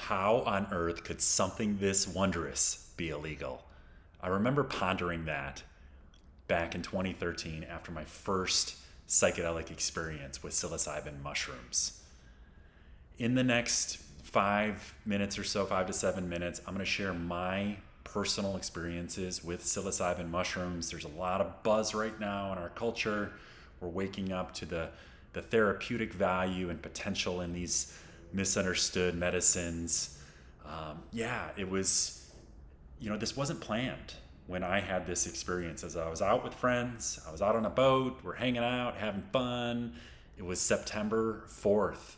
how on earth could something this wondrous be illegal? I remember pondering that back in 2013 after my first psychedelic experience with psilocybin mushrooms. In the next 5 minutes or so, 5 to 7 minutes, I'm going to share my personal experiences with psilocybin mushrooms. There's a lot of buzz right now in our culture. We're waking up to the therapeutic value and potential in these misunderstood medicines. It was, this wasn't planned when I had this experience. As I was out with friends, I was out on a boat, we're hanging out, having fun. It was September 4th,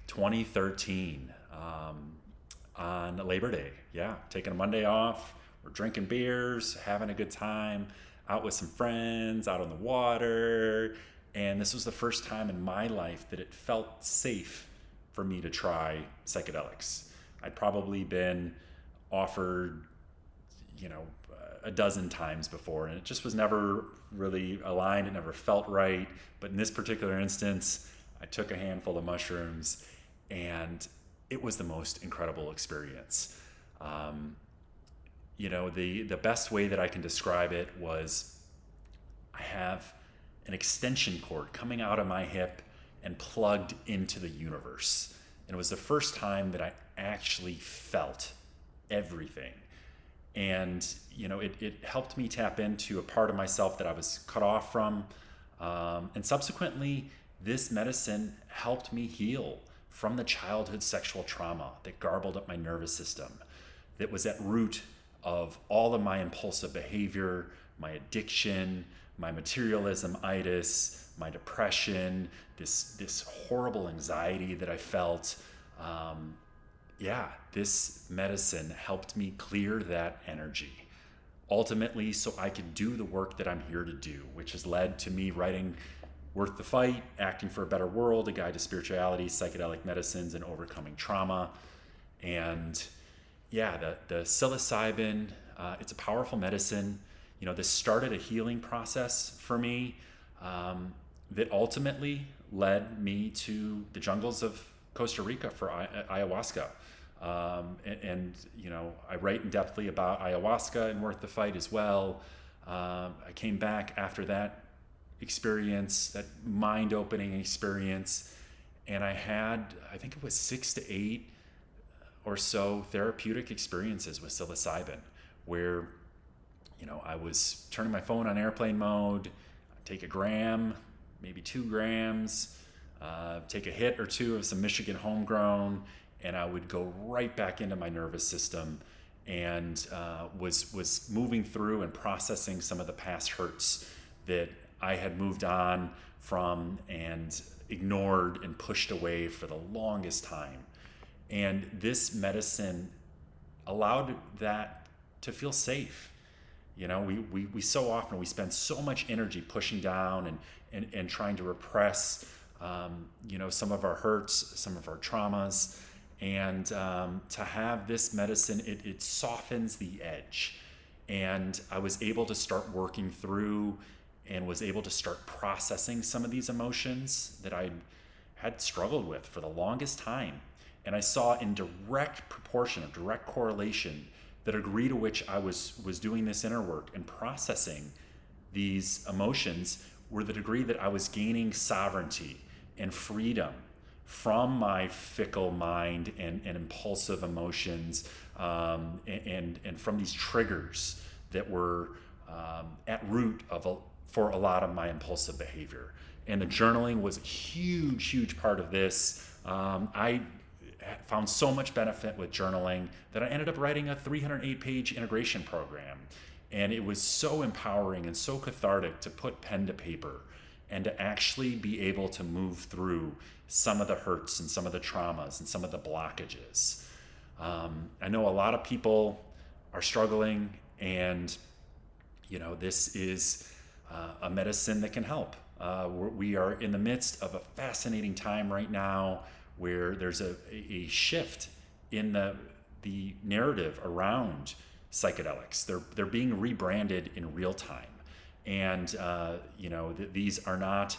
2013, on Labor Day. Yeah, taking a Monday off. We're drinking beers, having a good time, out with some friends, out on the water. And this was the first time in my life that it felt safe for me to try psychedelics. I'd probably been offered, a dozen times before, and it just was never really aligned. It never felt right. But in this particular instance, I took a handful of mushrooms, and it was the most incredible experience. The best way that I can describe it was I have an extension cord coming out of my hip and plugged into the universe. And it was the first time that I actually felt everything. And, it helped me tap into a part of myself that I was cut off from. And subsequently, this medicine helped me heal from the childhood sexual trauma that garbled up my nervous system, that was at root of all of my impulsive behavior, my addiction, my materialism-itis, my depression, this horrible anxiety that I felt. This medicine helped me clear that energy. Ultimately, so I could do the work that I'm here to do, which has led to me writing Worth the Fight, Acting for a Better World, A Guide to Spirituality, Psychedelic Medicines, and Overcoming Trauma. And the psilocybin, it's a powerful medicine. This started a healing process for me that ultimately led me to the jungles of Costa Rica for ayahuasca. I write in depthly about ayahuasca and Worth the Fight as well. I came back after that experience, that mind-opening experience, and I had, I think it was 6 to 8 or so therapeutic experiences with psilocybin, where I was turning my phone on airplane mode, take a gram, maybe 2 grams, take a hit or two of some Michigan homegrown, and I would go right back into my nervous system and was moving through and processing some of the past hurts that I had moved on from and ignored and pushed away for the longest time. And this medicine allowed that to feel safe. We so often, we spend so much energy pushing down and trying to repress, some of our hurts, some of our traumas. And to have this medicine, it softens the edge. And I was able to start working through and was able to start processing some of these emotions that I had struggled with for the longest time. And I saw in direct proportion, a direct correlation, the degree to which I was doing this inner work and processing these emotions were the degree that I was gaining sovereignty and freedom from my fickle mind and impulsive emotions, and from these triggers that were at root for a lot of my impulsive behavior. And the journaling was a huge part of this. I found so much benefit with journaling that I ended up writing a 308-page integration program. And it was so empowering and so cathartic to put pen to paper and to actually be able to move through some of the hurts and some of the traumas and some of the blockages. I know a lot of people are struggling, and this is a medicine that can help. We are in the midst of a fascinating time right now where there's a shift in the narrative around psychedelics. They're being rebranded in real time. And, these are not,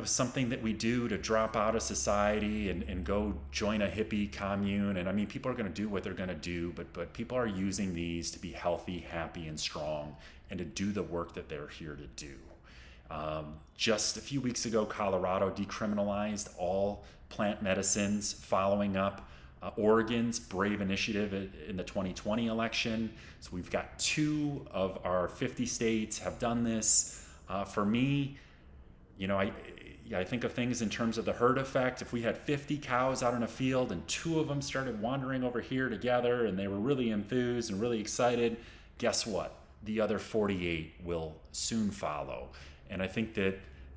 something that we do to drop out of society and go join a hippie commune. And I mean, people are going to do what they're going to do, but people are using these to be healthy, happy, and strong, and to do the work that they're here to do. Just a few weeks ago, Colorado decriminalized all plant medicines, following up Oregon's brave initiative in the 2020 election. So we've got 2 of our 50 states have done this. For me, I think of things in terms of the herd effect. If we had 50 cows out in a field and 2 of them started wandering over here together and they were really enthused and really excited, guess what? The other 48 will soon follow. And I think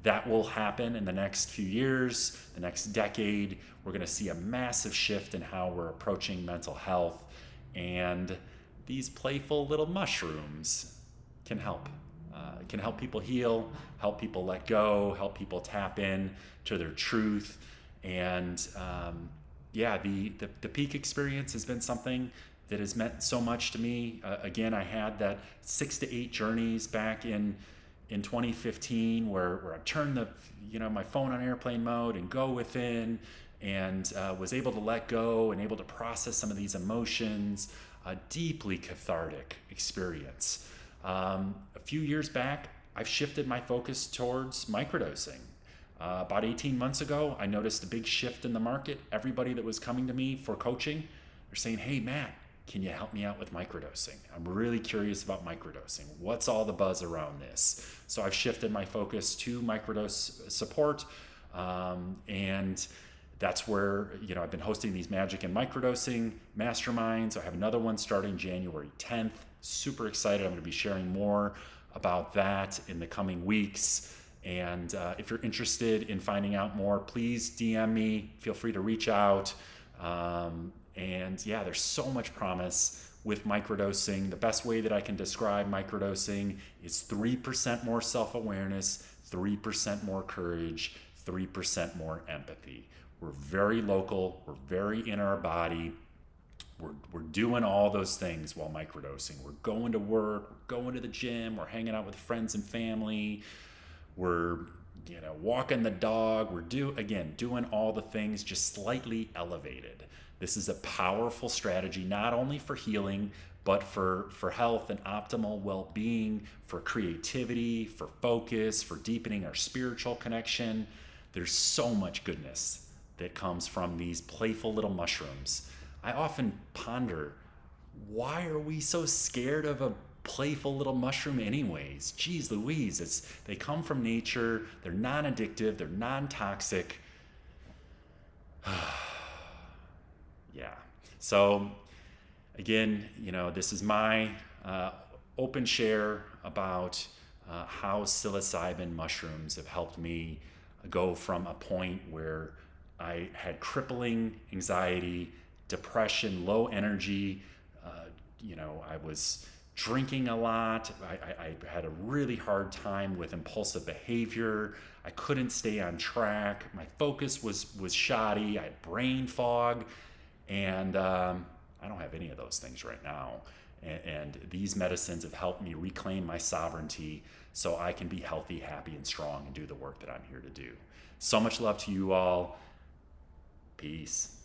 that will happen in the next few years, the next decade. We're going to see a massive shift in how we're approaching mental health. And these playful little mushrooms can help. Can help people heal, help people let go, help people tap in to their truth. And the peak experience has been something that has meant so much to me. Again, I had that 6 to 8 journeys back in 2015 where I turned my phone on airplane mode and go within, and was able to let go and able to process some of these emotions. A deeply cathartic experience. A few years back, I've shifted my focus towards microdosing. About 18 months ago, I noticed a big shift in the market. Everybody that was coming to me for coaching, they're saying, "Hey, Matt, can you help me out with microdosing? I'm really curious about microdosing. What's all the buzz around this?" So I've shifted my focus to microdose support. And that's where, I've been hosting these magic and microdosing masterminds. I have another one starting January 10th. Super excited. I'm going to be sharing more about that in the coming weeks. And if you're interested in finding out more, please DM me. Feel free to reach out. There's so much promise with microdosing. The best way that I can describe microdosing is 3% more self-awareness, 3% more courage, 3% more empathy. We're very local. We're very in our body. We're doing all those things while microdosing. We're going to work, we're going to the gym, we're hanging out with friends and family, we're walking the dog, we're doing all the things just slightly elevated. This is a powerful strategy, not only for healing, but for health and optimal well-being, for creativity, for focus, for deepening our spiritual connection. There's so much goodness that comes from these playful little mushrooms. I often ponder, why are we so scared of a playful little mushroom anyways? Geez Louise, they come from nature, they're non-addictive, they're non-toxic. Yeah. So again, this is my open share about how psilocybin mushrooms have helped me go from a point where I had crippling anxiety, depression, low energy. I was drinking a lot. I had a really hard time with impulsive behavior. I couldn't stay on track. My focus was shoddy. I had brain fog. And I don't have any of those things right now. And these medicines have helped me reclaim my sovereignty so I can be healthy, happy, and strong and do the work that I'm here to do. So much love to you all. Peace.